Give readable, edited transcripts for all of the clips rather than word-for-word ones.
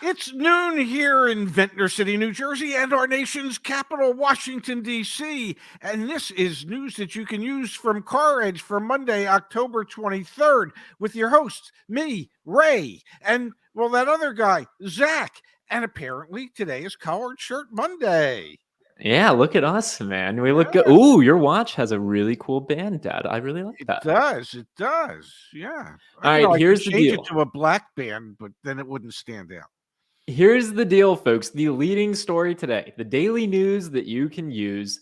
It's noon here in Ventnor City, New Jersey, and our nation's capital, Washington, D.C. And this is news that you can use from CarEdge for Monday, October 23rd, with your hosts, me, Ray, and, well, that other guy, Zach. And apparently today is Collared Shirt Monday. Yeah, look at us, man. We look good. Yeah. Ooh, your watch has a really cool band, Dad. I really like It that. does. It does. Yeah. All right, I could here's the change it deal. to a black band, but then it wouldn't stand out. Here's the deal, folks. The leading story today, the daily news that you can use.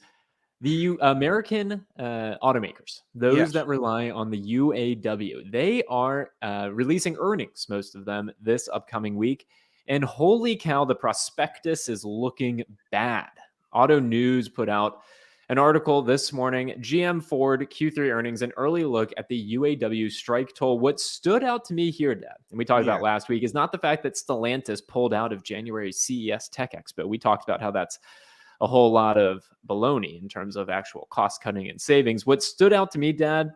The American automakers, those Yes. that rely on the UAW, they are releasing earnings, most of them this upcoming week. And holy cow, the prospectus is looking bad. Auto News put out an article this morning, GM Ford Q3 earnings, an early look at the UAW strike toll. What stood out to me here, Dad, and we talked Yeah. about last week, is not the fact that Stellantis pulled out of January's CES Tech Expo. We talked about how that's a whole lot of baloney in terms of actual cost cutting and savings. What stood out to me, Dad,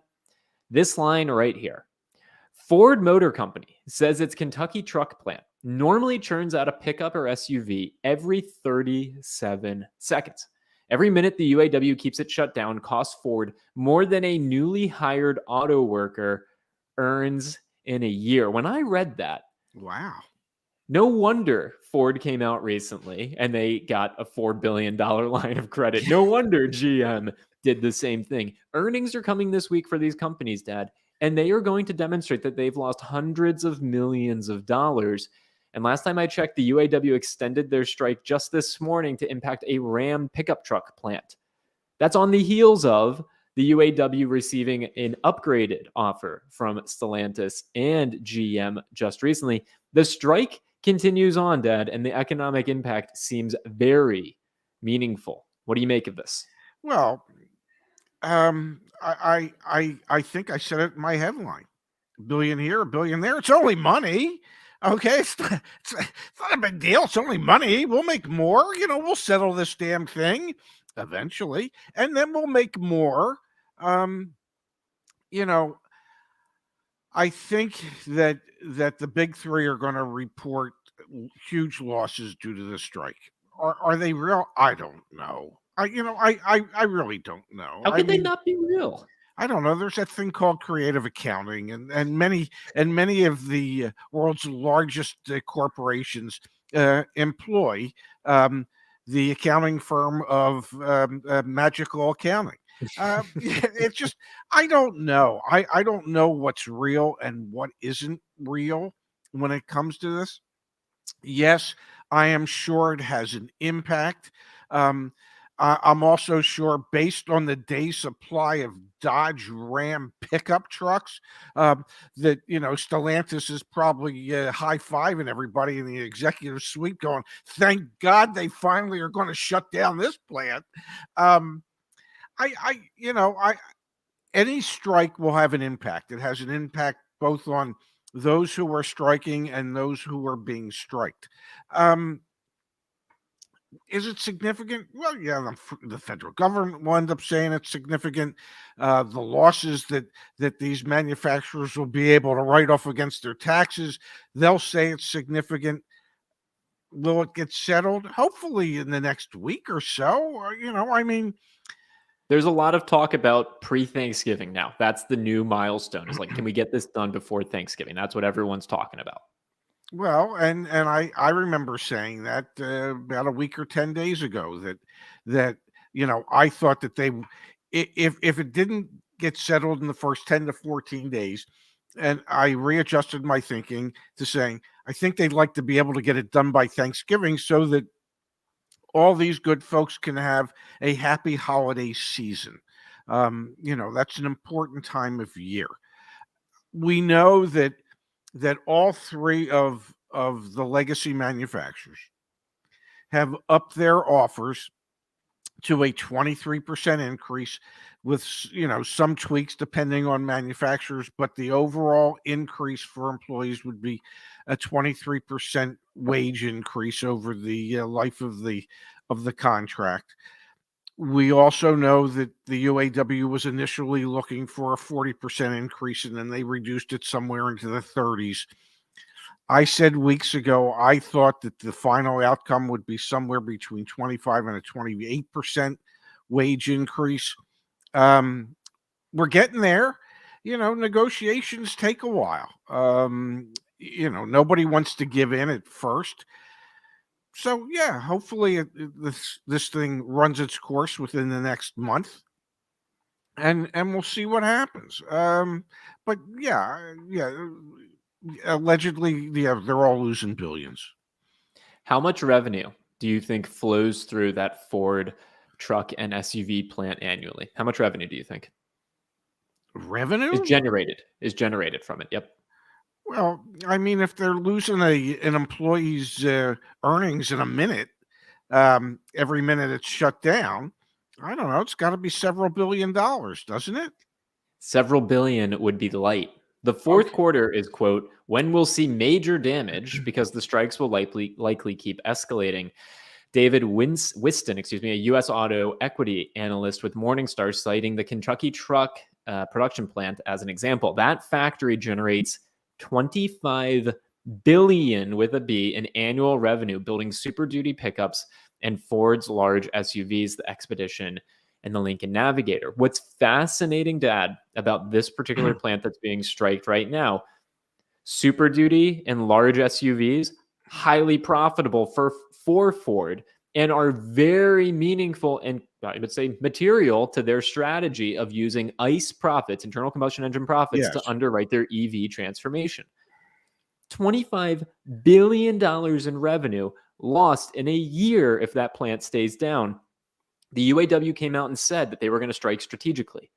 this line right here. Ford Motor Company says its Kentucky truck plant normally churns out a pickup or SUV every 37 seconds. Every minute the UAW keeps it shut down costs Ford more than a newly hired auto worker earns in a year. When I read that, Wow. no wonder Ford came out recently and they got a $4 billion line of credit. No wonder GM did the same thing. Earnings are coming this week for these companies, Dad, and they are going to demonstrate that they've lost hundreds of millions of dollars. And last time I checked, the UAW extended their strike just this morning to impact a Ram pickup truck plant. That's on the heels of the UAW receiving an upgraded offer from Stellantis and GM just recently. The strike continues on, Dad, and the economic impact seems very meaningful. What do you make of this? Well, I think I said it in my headline. A billion here, a billion there. It's only money. Okay, it's not a big deal. It's only money. We'll make more. We'll settle this damn thing eventually, and then we'll make more. Um, you know, I think that the big three are going to report huge losses due to the strike. Are they real? I don't know. I really don't know. How I could they mean, not be real? I don't know. There's that thing called creative accounting, and many of the world's largest corporations employ the accounting firm of magical accounting. It's just I don't know. I don't know what's real and what isn't real when it comes to this. Yes, I am sure it has an impact. Um, I'm also sure, based on the day supply of Dodge Ram pickup trucks, that Stellantis is probably high fiving everybody in the executive suite, going, "Thank God they finally are going to shut down this plant." Um, I any strike will have an impact. It has an impact both on those who are striking and those who are being striked. Um, is it significant? Well, yeah, the federal government will end up saying it's significant. The losses that these manufacturers will be able to write off against their taxes, they'll say it's significant. Will it get settled? Hopefully in the next week or so. I mean, There's a lot of talk about pre-Thanksgiving now. That's the new milestone. It's like, can we get this done before Thanksgiving? That's what everyone's talking about. well, and I remember saying that about a week or 10 days ago that I thought that if it didn't get settled in the first 10 to 14 days, and I readjusted my thinking to saying I think they'd like to be able to get it done by Thanksgiving so that all these good folks can have a happy holiday season. That's an important time of year. We know that all three of the legacy manufacturers have upped their offers to a 23% increase with some tweaks depending on manufacturers, but the overall increase for employees would be a 23% wage increase over the life of the contract. We also know that the UAW was initially looking for a 40% increase, and then they reduced it somewhere into the 30s. I said weeks ago I thought that the final outcome would be somewhere between 25 and a 28% wage increase. Um, we're getting there. Negotiations take a while. Nobody wants to give in at first. So yeah, hopefully this thing runs its course within the next month, and we'll see what happens. But yeah, allegedly, yeah, they're all losing billions. How much revenue do you think flows through that Ford truck and SUV plant annually? How much revenue do you think is Revenue? generated from it? Yep. Well, I mean, if they're losing an employee's earnings in a minute, every minute it's shut down, I don't know. It's got to be several $billion, doesn't it? Several billion would be light. The fourth Okay. quarter is, quote, when we'll see major damage because the strikes will likely keep escalating. David Whiston, a U.S. auto equity analyst with Morningstar, citing the Kentucky truck production plant as an example. That factory generates 25 billion with a B in annual revenue, building Super Duty pickups and Ford's large SUVs, the Expedition and the Lincoln Navigator. What's fascinating, Dad, about this particular plant that's being striked right now, Super Duty and large SUVs, highly profitable for Ford and are very meaningful and I would say material to their strategy of using ICE profits, internal combustion engine profits, Yes. to underwrite their EV transformation. $25 billion in revenue lost in a year if that plant stays down. The UAW came out and said that they were going to strike strategically.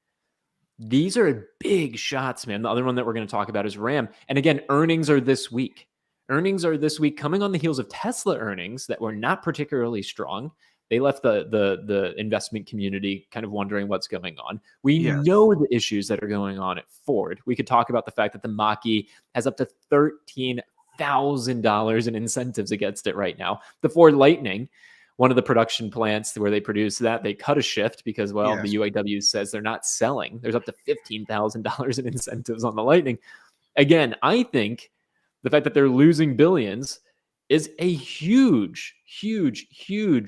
These are big shots, man. The other one that we're going to talk about is Ram. And again, earnings are this week. Earnings are this week coming on the heels of Tesla earnings that were not particularly strong. They left the investment community kind of wondering what's going on. We Yes. know the issues that are going on at Ford. We could talk about the fact that the Mach-E has up to $13,000 in incentives against it right now. The Ford Lightning, one of the production plants where they produce that, they cut a shift because, well, Yes. the UAW says they're not selling. There's up to $15,000 in incentives on the Lightning. Again, I think the fact that they're losing billions is a huge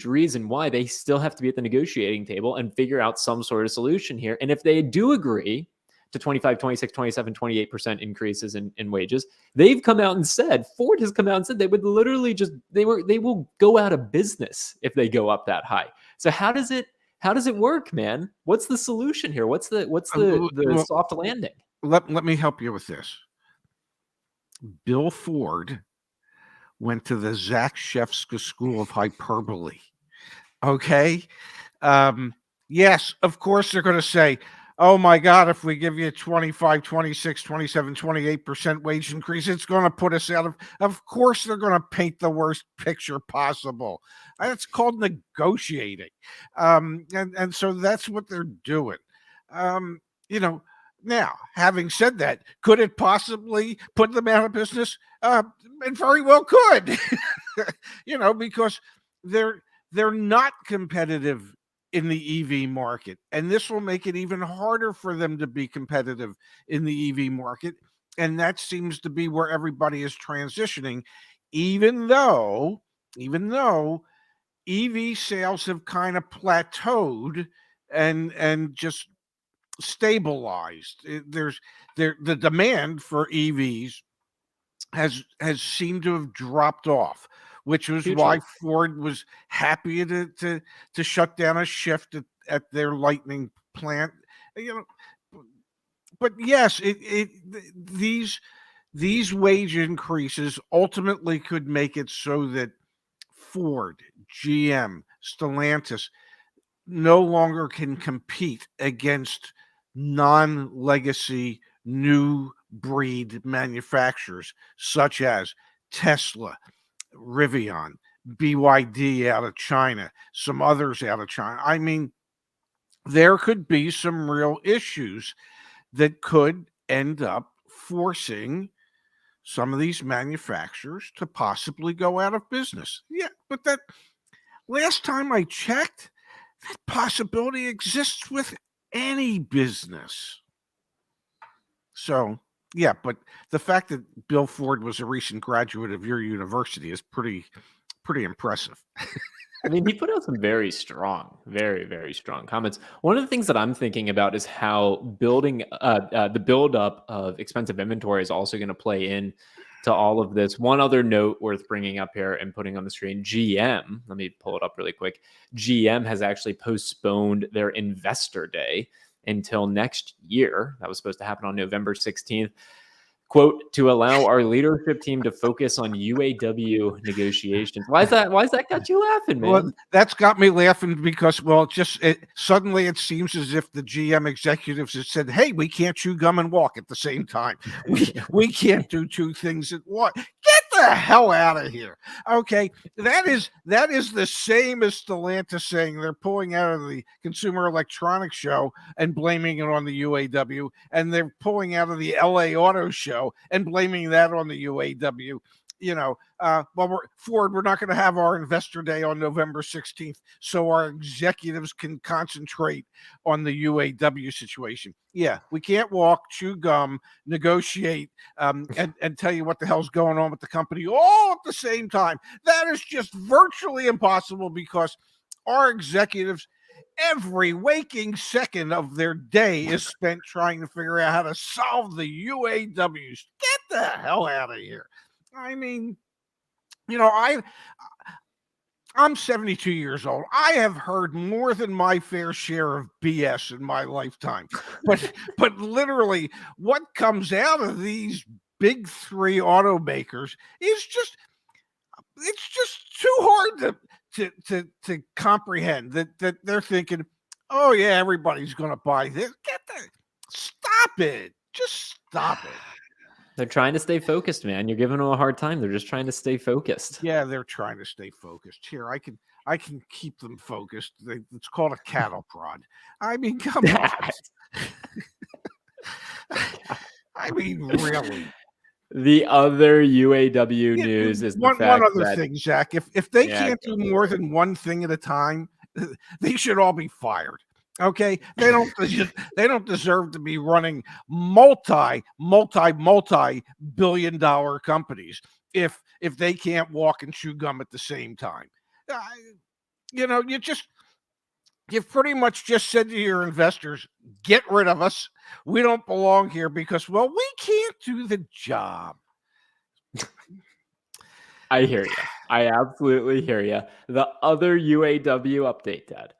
reason why they still have to be at the negotiating table and figure out some sort of solution here. And if they do agree to 25, 26, 27, 28% increases in wages, they've come out and said, Ford has come out and said they would literally they will go out of business if they go up that high. So how does it work, man? What's the solution here? What's the Well, soft landing? let me help you with this. Bill Ford went to the Zach Shefska School of Hyperbole. Okay. Yes, of course they're going to say, oh my God, if we give you 25, 26, 27, 28% wage increase, it's going to put us out of course they're going to paint the worst picture possible. That's called negotiating. And so that's what they're doing. You know, Now, having said that, could it possibly put them out of business? It very well could, because they're not competitive in the EV market, and this will make it even harder for them to be competitive in the EV market. And that seems to be where everybody is transitioning, even though EV sales have kind of plateaued and just stabilized. The demand for EVs has seemed to have dropped off, which was why Hugely. Ford was happy to shut down a shift at their Lightning plant. You know, but yes, these wage increases ultimately could make it so that Ford, GM, Stellantis no longer can compete against non-legacy new breed manufacturers such as Tesla, Rivian, BYD out of China, some others out of China. I mean, there could be some real issues that could end up forcing some of these manufacturers to possibly go out of business. Yeah, but that last time I checked, that possibility exists with any business. So Yeah, but the fact that Bill Ford was a recent graduate of your university is pretty impressive. I mean, he put out some very strong, very, very strong comments. One of the things that I'm thinking about is how the buildup of expensive inventory is also going to play in to all of this. One other note worth bringing up here and putting on the screen: GM. Let me pull it up really quick. GM has actually postponed their investor day until next year. That was supposed to happen on November 16th. Quote, to allow our leadership team to focus on UAW negotiations. Why is that got you laughing, Well, man? that's got me laughing because, well, suddenly it seems as if the GM executives have said, "Hey, we can't chew gum and walk at the same time. We can't do two things at once. Get the hell out of here." Okay, that is the same as Stellantis saying they're pulling out of the Consumer Electronics Show and blaming it on the UAW, and they're pulling out of the LA Auto Show and blaming that on the UAW. Ford, we're not going to have our investor day on November 16th, so our executives can concentrate on the UAW situation. Yeah, we can't walk, chew gum, negotiate, and tell you what the hell's going on with the company all at the same time. That is just virtually impossible because our executives, every waking second of their day is spent trying to figure out how to solve the UAWs. Get the hell out of here. I mean, I'm 72 years old. I have heard more than my fair share of BS in my lifetime. But literally what comes out of these big three automakers is just too hard to comprehend that they're thinking, "Oh yeah, everybody's going to buy this." Stop it. Just stop it. They're trying to stay focused, man. You're giving them a hard time. They're just trying to stay focused. Yeah, they're trying to stay focused. Here, I can keep them focused. It's called a cattle prod. I mean, come on. I mean, really. The other UAW news is the fact one other that thing, Zach. If they can't do more than one thing at a time, they should all be fired. Okay, they don't deserve to be running multi billion dollar companies if they can't walk and chew gum at the same time. You've pretty much just said to your investors, "Get rid of us. We don't belong here because, well, we can't do the job." I hear you. I absolutely hear you. The other UAW update, Dad.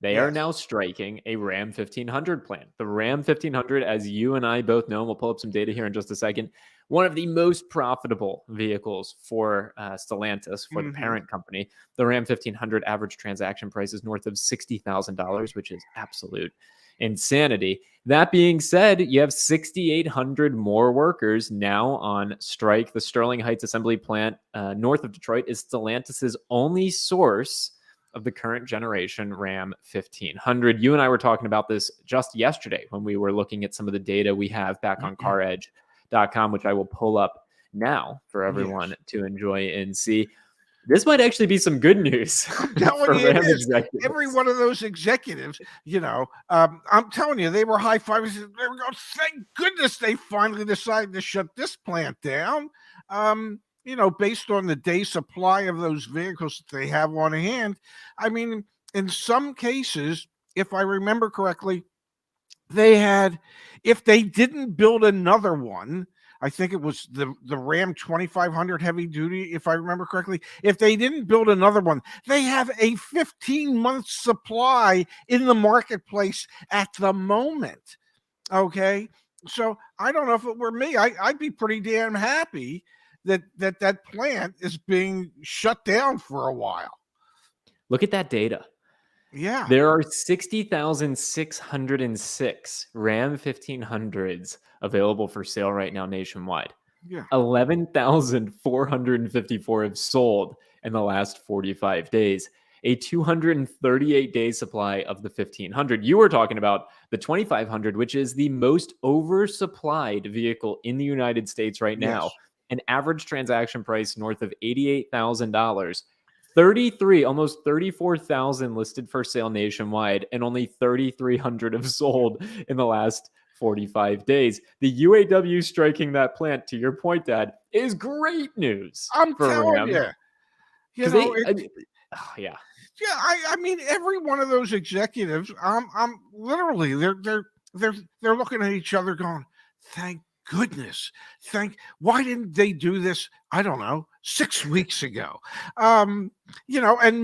They are now striking a Ram 1500 plan. The Ram 1500, as you and I both know, and we'll pull up some data here in just a second, one of the most profitable vehicles for Stellantis, for the parent company. The Ram 1500 average transaction price is north of $60,000, which is absolute insanity. That being said, you have 6,800 more workers now on strike. The Sterling Heights assembly plant north of Detroit is Stellantis's only source of the current generation Ram 1500. You and I were talking about this just yesterday when we were looking at some of the data we have back on CarEdge.com, which I will pull up now for everyone to enjoy and see. This might actually be some good news for Ram executives. Every one of those executives, I'm telling you, they were high fiving. They were going, "Thank goodness they finally decided to shut this plant down." Based on the day supply of those vehicles that they have on hand. I mean, in some cases, if I remember correctly, if they didn't build another one, I think it was the Ram 2500 heavy duty, if I remember correctly. If they didn't build another one, they have a 15-month supply in the marketplace at the moment. Okay. So I don't know, if it were me, I'd be pretty damn happy that plant is being shut down for a while. Look at that data. Yeah. There are 60,606 Ram 1500s available for sale right now nationwide. Yeah. 11,454 have sold in the last 45 days. A 238-day supply of the 1500. You were talking about the 2500, which is the most oversupplied vehicle in the United States right now. Yes. An average transaction price north of $88,000. Almost 34,000 listed for sale nationwide, and only 3,300 have sold in the last 45 days. The UAW striking that plant, to your point, Dad, is great news I'm for telling Ram. you, Because yeah. Yeah, I mean, every one of those executives, I'm literally, they're looking at each other going, thank goodness. Why didn't they do this? I don't know, 6 weeks ago. And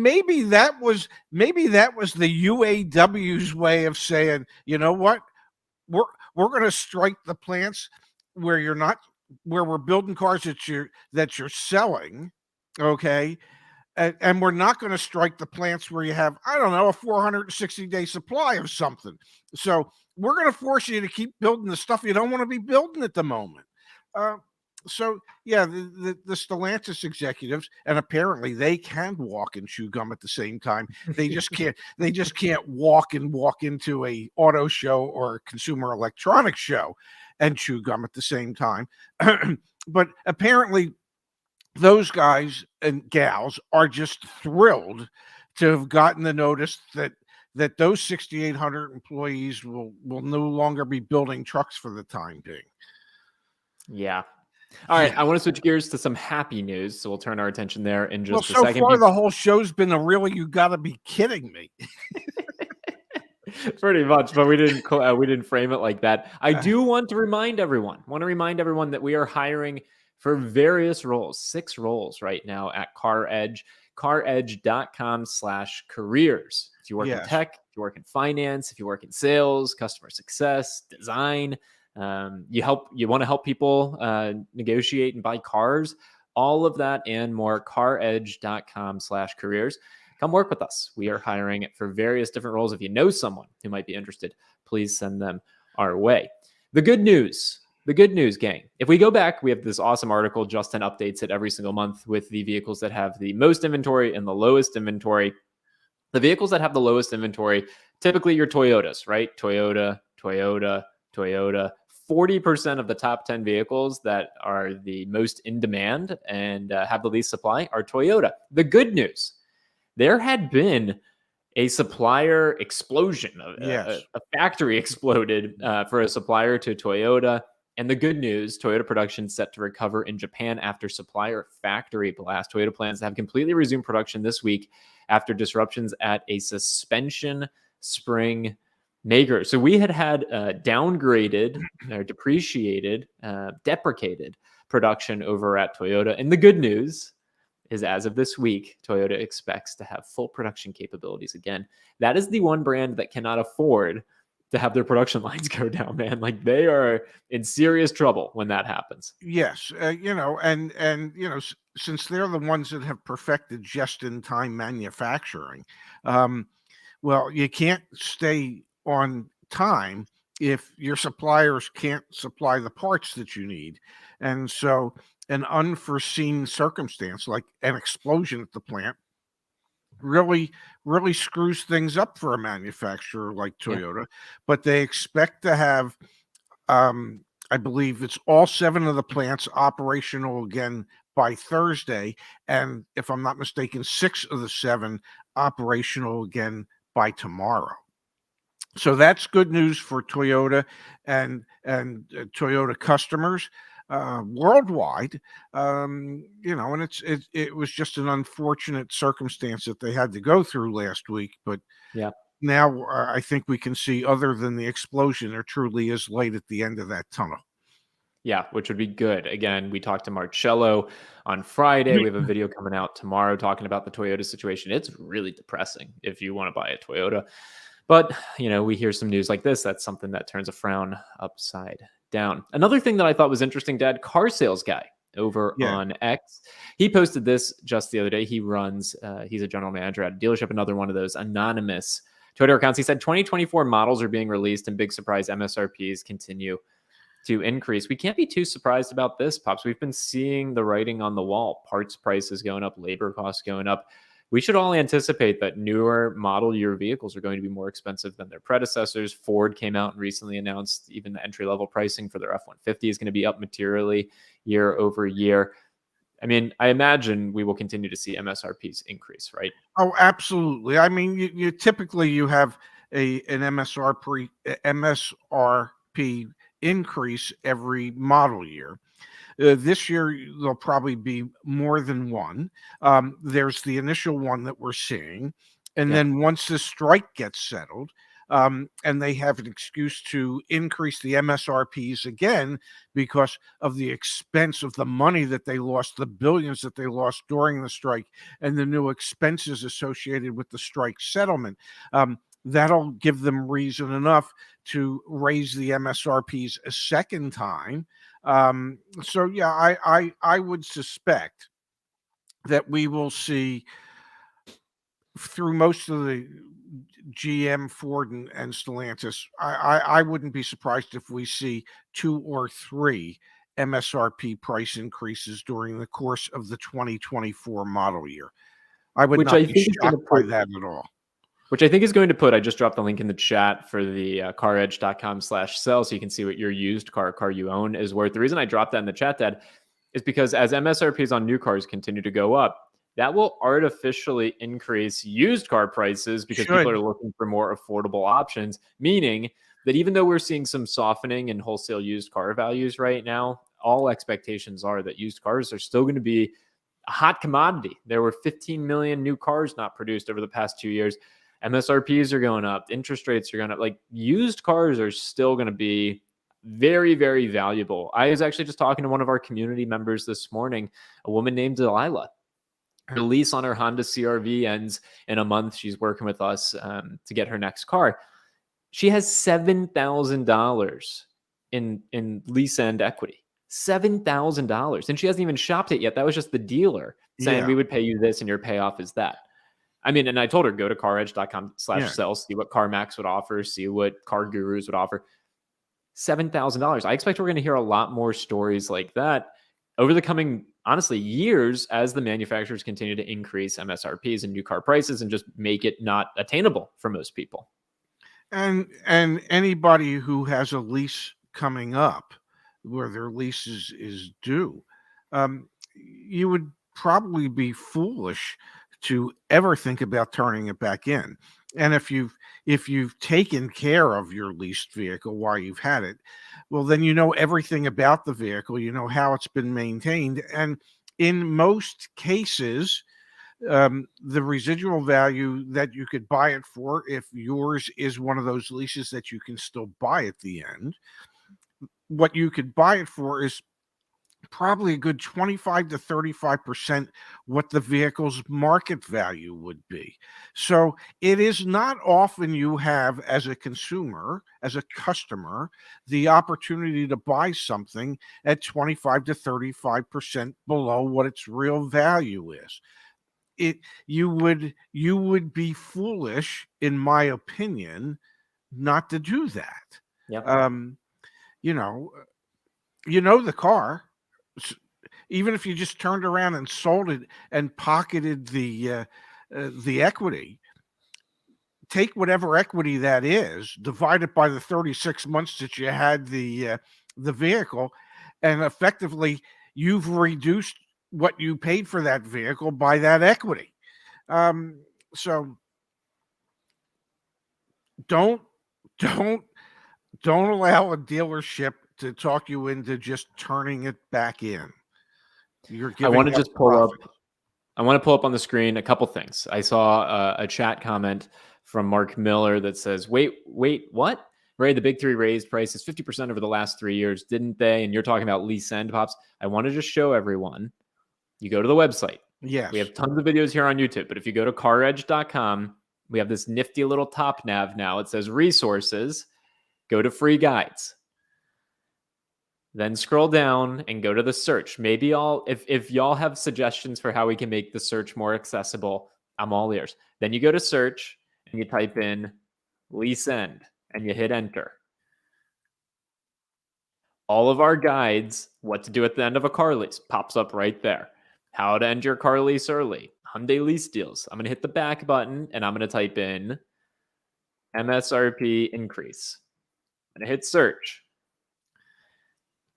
maybe that was the UAW's way of saying, you know what, we're going to strike the plants where we're building cars that you're selling, okay, and we're not going to strike the plants where you have, I don't know, a 460-day supply of something. So we're going to force you to keep building the stuff you don't want to be building at the moment. So yeah, the Stellantis executives, and apparently they can walk and chew gum at the same time. They just can't. They just can't walk into a auto show or a consumer electronics show and chew gum at the same time. But apparently, those guys and gals are just thrilled to have gotten the notice that those 6,800 employees will no longer be building trucks for the time being. Yeah. All right, Yeah. I want to switch gears to some happy news, so we'll turn our attention there in just a so second. Far, the whole show's been a really, you got to be kidding me. Pretty much, but we didn't frame it like that. I do want to remind everyone that we are hiring for various roles, 6 roles right now at CarEdge, caredge.com/careers. If you work in tech, if you work in finance, if you work in sales, customer success, design, you want to help people negotiate and buy cars, all of that and more, caredge.com/careers. Come work with us. We are hiring for various different roles. If you know someone who might be interested, please send them our way. The good news, gang. If we go back, we have this awesome article. Justin updates it every single month with the vehicles that have the most inventory and the lowest inventory. The vehicles that have the lowest inventory, typically your Toyotas, right? Toyota. 40% of the top 10 vehicles that are the most in demand and have the least supply are Toyota. The good news, there had been a supplier explosion. A factory exploded for a supplier to Toyota. And the good news, Toyota production set to recover in Japan after supplier factory blast. Toyota plans to have completely resumed production this week after disruptions at a suspension spring maker. So we had downgraded or depreciated, deprecated production over at Toyota. And the good news is, as of this week, Toyota expects to have full production capabilities again. That is the one brand that cannot afford to have their production lines go down, man. Like, they are in serious trouble when that happens. Yes, since they're the ones that have perfected just-in-time manufacturing, well, you can't stay on time if your suppliers can't supply the parts that you need. And so an unforeseen circumstance like an explosion at the plant really screws things up for a manufacturer like Toyota. Yeah. But they expect to have, I believe it's all 7 of the plants operational again by Thursday, and if I'm not mistaken, 6 of the 7 operational again by tomorrow. So that's good news for Toyota and Toyota customers worldwide. And it was just an unfortunate circumstance that they had to go through last week. But yeah, now I think we can see, other than the explosion, there truly is light at the end of that tunnel. Yeah, which would be good. Again, we talked to Marcello on Friday. We have a video coming out tomorrow talking about the Toyota situation. It's really depressing if you want to buy a Toyota. But, we hear some news like this. That's something that turns a frown upside down. Another thing that I thought was interesting, Dad, car sales guy over on X. He posted this just the other day. He runs, he's a general manager at a dealership, another one of those anonymous Twitter accounts. He said 2024 models are being released, and big surprise, MSRPs continue to increase. We can't be too surprised about this, Pops. We've been seeing the writing on the wall. Parts prices going up, labor costs going up. We should all anticipate that newer model year vehicles are going to be more expensive than their predecessors. Ford came out and recently announced even the entry-level pricing for their F-150 is going to be up materially year over year. I mean, I imagine we will continue to see MSRPs increase, right? Oh, absolutely. I mean, you typically have an MSRP MSRP increase every model year. This year, there'll probably be more than one. There's the initial one that we're seeing. And Yeah. then once the strike gets settled, and they have an excuse to increase the MSRPs again because of the expense of the money that they lost, the billions that they lost during the strike, and the new expenses associated with the strike settlement. That'll give them reason enough to raise the MSRPs a second time. So yeah, I would suspect that we will see through most of the GM, Ford, and Stellantis. I wouldn't be surprised if we see 2 or 3 MSRP price increases during the course of the 2024 model year. I would Which not I be think is going to shocked by put that at all. Which I think is going to put, I just dropped the link in the chat for the caredge.com/sell so you can see what your used car you own is worth. The reason I dropped that in the chat, Dad, is because as MSRPs on new cars continue to go up, that will artificially increase used car prices because people Should. are looking for more affordable options, meaning that even though we're seeing some softening in wholesale used car values right now, all expectations are that used cars are still going to be a hot commodity. There were 15 million new cars not produced over the past 2 years. MSRPs are going up, interest rates are going up. Like used cars are still going to be very, very valuable. I was actually just talking to one of our community members this morning, a woman named Delilah. Her lease on her Honda CRV ends in a month. She's working with us to get her next car. She has $7,000 in lease end equity. $7,000. And she hasn't even shopped it yet. That was just the dealer saying, Yeah. we would pay you this and your payoff is that. I mean, and I told her, go to caredge.com/sell, see what CarMax would offer, see what Car Gurus would offer. $7,000. I expect we're going to hear a lot more stories like that over the coming, honestly, years as the manufacturers continue to increase MSRPs and new car prices and just make it not attainable for most people. And anybody who has a lease coming up where their lease is due, you would probably be foolish to ever think about turning it back in. And if you've taken care of your leased vehicle while you've had it, well, then you know everything about the vehicle, you know how it's been maintained, and in most cases, the residual value that you could buy it for, if yours is one of those leases that you can still buy at the end, what you could buy it for is probably a good 25 to 35% what the vehicle's market value would be. So it is not often you have, as a consumer, as a customer, the opportunity to buy something at 25 to 35% below what its real value is. You would be foolish, in my opinion, not to do that. Yep. You know the car. Even if you just turned around and sold it and pocketed the equity, take whatever equity that is, divide it by the 36 months that you had the vehicle, and effectively you've reduced what you paid for that vehicle by that equity. So don't allow a dealership to talk you into just turning it back in. You're I want giving to up just pull up. profit. I want to pull up on the screen a couple things. I saw a chat comment from Mark Miller that says, wait, what? Right, the big three raised prices 50% over the last 3 years, didn't they? And you're talking about lease end pops. I want to just show everyone. You go to the website. Yes. We have tons of videos here on YouTube, but if you go to caredge.com, we have this nifty little top nav now. It says resources. Go to free guides. Then scroll down and go to the search. Maybe if y'all have suggestions for how we can make the search more accessible, I'm all ears. Then you go to search and you type in lease end and you hit enter. All of our guides, what to do at the end of a car lease, pops up right there. How to end your car lease early, Hyundai lease deals. I'm going to hit the back button and I'm going to type in MSRP increase. I'm going to hit search.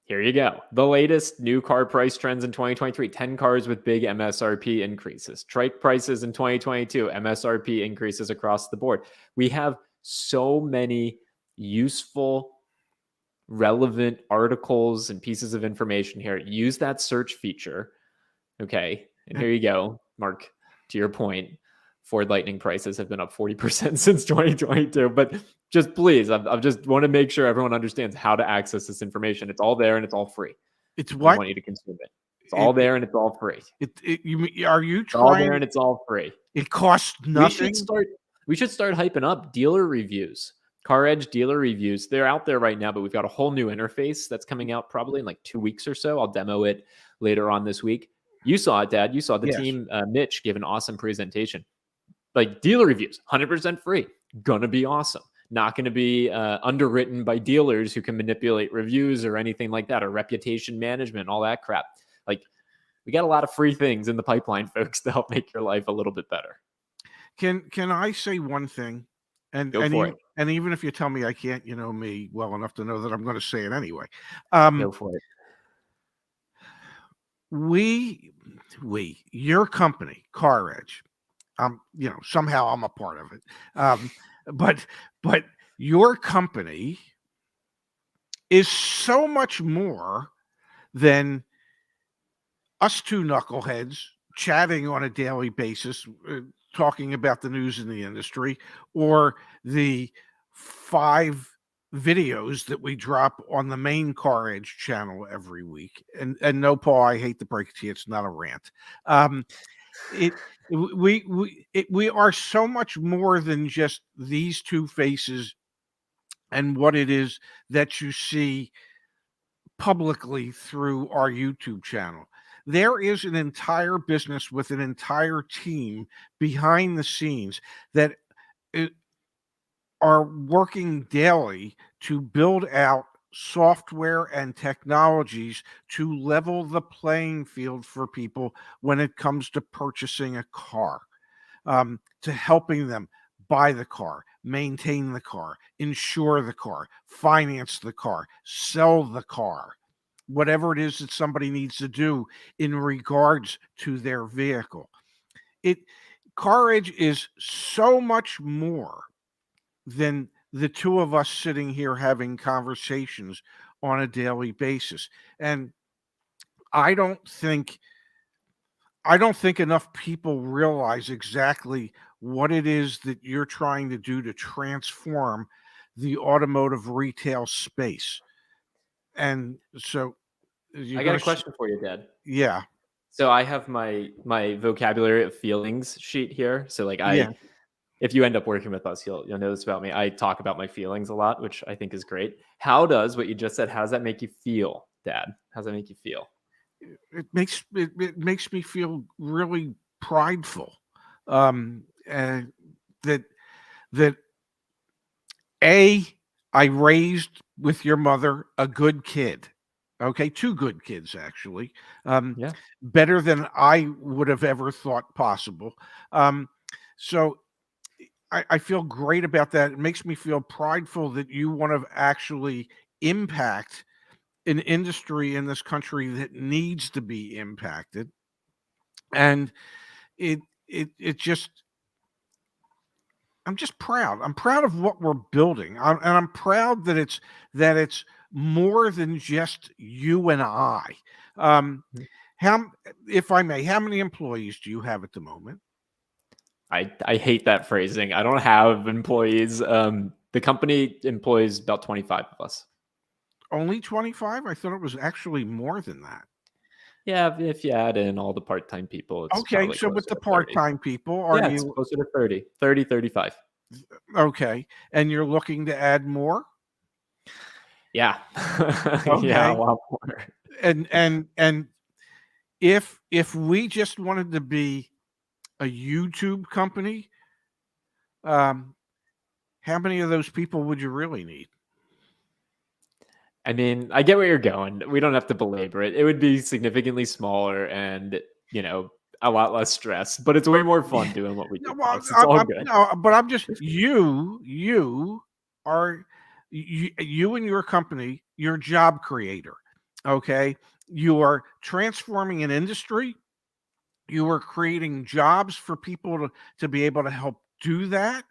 Here you go. The latest new car price trends in 2023. 10 cars with big MSRP increases. Trike prices in 2022. MSRP increases across the board. We have so many useful relevant articles and pieces of information here. Use that search feature. Okay. And here you go, Mark, to your point. Ford Lightning prices have been up 40% since 2022. But just please, I just want to make sure everyone understands how to access this information. It's all there and it's all free. It's I what? want you to consume it. It's all there and it's all free. Are you It's all there trying? and it's all free. It costs nothing. We should start hyping up dealer reviews. CarEdge dealer reviews. They're out there right now, but we've got a whole new interface that's coming out probably in like 2 weeks or so. I'll demo it later on this week. You saw it, Dad. You saw the Yes. team. Mitch gave an awesome presentation. Like dealer reviews, 100% free. Gonna be awesome. Not going to be underwritten by dealers who can manipulate reviews or anything like that, or reputation management, all that crap. Like, we got a lot of free things in the pipeline, folks, to help make your life a little bit better. Can I say one thing? And Go for it. And even if you tell me I can't, you know me well enough to know that I'm going to say it anyway. Go for it. Your company, CarEdge, you know, somehow I'm a part of it. But your company is so much more than us two knuckleheads chatting on a daily basis, talking about the news in the industry, or the 5 videos that we drop on the main CarEdge channel every week. And no, Paul, I hate to break it to you, it's not a rant. We are so much more than just these two faces and what it is that you see publicly through our YouTube channel. There is an entire business with an entire team behind the scenes that are working daily to build out software and technologies to level the playing field for people when it comes to purchasing a car, to helping them buy the car, maintain the car, insure the car, finance the car, sell the car, whatever it is that somebody needs to do in regards to their vehicle. CarEdge is so much more than the two of us sitting here having conversations on a daily basis. And I don't think enough people realize exactly what it is that you're trying to do to transform the automotive retail space. And so I got a question for you, Dad. Yeah. So I have my vocabulary of feelings sheet here. So like Yeah. if you end up working with us, you'll know this about me. I talk about my feelings a lot, which I think is great. How does what you just said, how does that make you feel, Dad? How does that make you feel? It makes me feel really prideful. And that I raised with your mother a good kid. Okay, 2 good kids actually. Yeah. Better than I would have ever thought possible. So I feel great about that. It makes me feel prideful that you want to actually impact an industry in this country that needs to be impacted. And it just, I'm just proud. I'm proud of what we're building. And I'm proud that it's more than just you and I. If I may, how many employees do you have at the moment? I hate that phrasing. I don't have employees. The company employs about 25 of us. Only 25? I thought it was actually more than that. Yeah, if you add in all the part-time people, it's okay. So with the part-time people, it's closer to 30, 35. Okay. And you're looking to add more? Yeah. Okay. Yeah, a lot more. And if we just wanted to be a YouTube company, how many of those people would you really need? I mean, I get where you're going. We don't have to belabor it. It would be significantly smaller and, a lot less stress, but it's way more fun doing what we do. It's all good. No, but I'm just, you and your company, you're a job creator. Okay. You are transforming an industry. You are creating jobs for people to be able to help do that.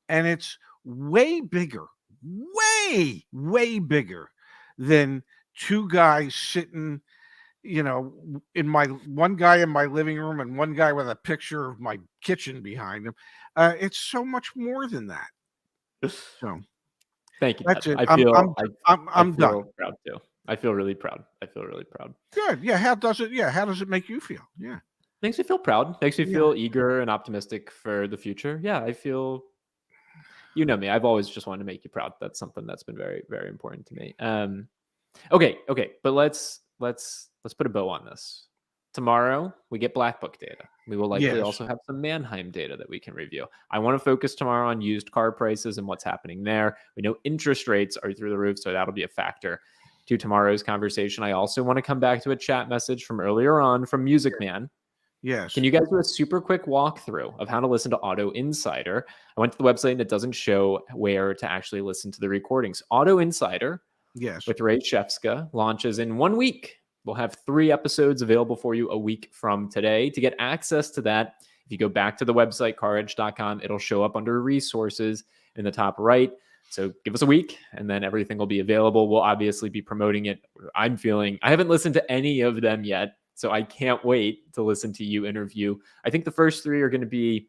And it's way bigger, way bigger than two guys sitting, one guy in my living room and one guy with a picture of my kitchen behind him. It's so much more than that. So Thank you, that's Dad. it. I I'm feel I'm I'm I I'm done. feel proud too. I feel really proud. I feel really proud. Good. Yeah. How does it? Yeah. How does it make you feel? Yeah. Makes me feel proud. Makes me Yeah. feel eager and optimistic for the future. Yeah, I feel. You know me. I've always just wanted to make you proud. That's something that's been very, very important to me. Okay, but let's put a bow on this. Tomorrow we get Black Book data. We will likely Yes. also have some Manheim data that we can review. I want to focus tomorrow on used car prices and what's happening there. We know interest rates are through the roof, so that'll be a factor to tomorrow's conversation. I also want to come back to a chat message from earlier on from Music Man. Yes. Can you guys do a super quick walkthrough of how to listen to Auto Insider? I went to the website and it doesn't show where to actually listen to the recordings. Auto Insider Yes. with Ray Shefska launches in 1 week. We'll have 3 episodes available for you a week from today. To get access to that, if you go back to the website, caredge.com, it'll show up under resources in the top right. So give us a week and then everything will be available. We'll obviously be promoting it. I haven't listened to any of them yet, so I can't wait to listen to you interview. I think the first 3 are going to be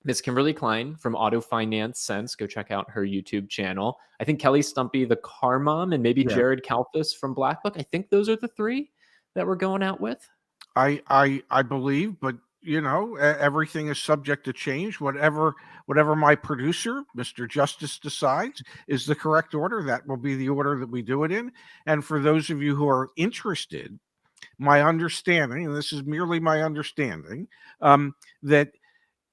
Miss Kimberly Klein from Auto Finance Sense. Go check out her YouTube channel. I think Kelly Stumpy, the car mom, and maybe Yeah. Jared Kalfas from Black Book. I think those are the 3 that we're going out with. I believe, but everything is subject to change. Whatever my producer, Mr. Justice, decides is the correct order, that will be the order that we do it in. And for those of you who are interested, my understanding, and this is merely my understanding, that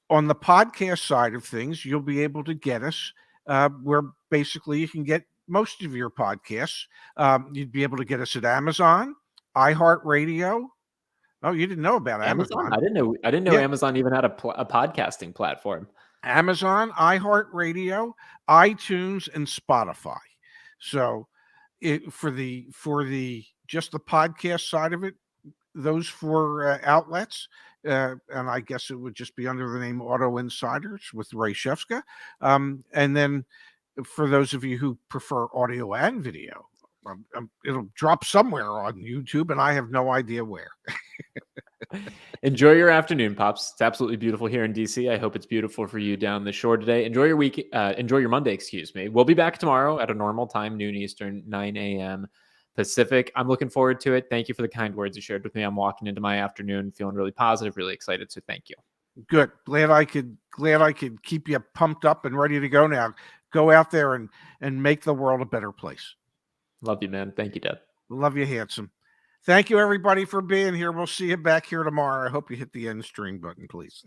on the podcast side of things, you'll be able to get us where basically you can get most of your podcasts. You'd be able to get us at Amazon, iHeartRadio. Oh, you didn't know about Amazon? Amazon? I didn't know Yeah. Amazon even had a podcasting platform. Amazon, iHeartRadio, iTunes, and Spotify. So, for the just the podcast side of it, those 4 outlets, and I guess it would just be under the name Auto Insiders with Ray Shefska. And then for those of you who prefer audio and video, it'll drop somewhere on YouTube, and I have no idea where. Enjoy your afternoon, Pops. It's absolutely beautiful here in DC. I hope it's beautiful for you down the shore today. Enjoy your week. Enjoy your Monday, excuse me. We'll be back tomorrow at a normal time, noon Eastern, 9 a.m. Pacific. I'm looking forward to it. Thank you for the kind words you shared with me. I'm walking into my afternoon feeling really positive, really excited. So thank you. Good. Glad I could keep you pumped up and ready to go now. Go out there and make the world a better place. Love you, man. Thank you, Dad. Love you, handsome. Thank you, everybody, for being here. We'll see you back here tomorrow. I hope you hit the end string button, please.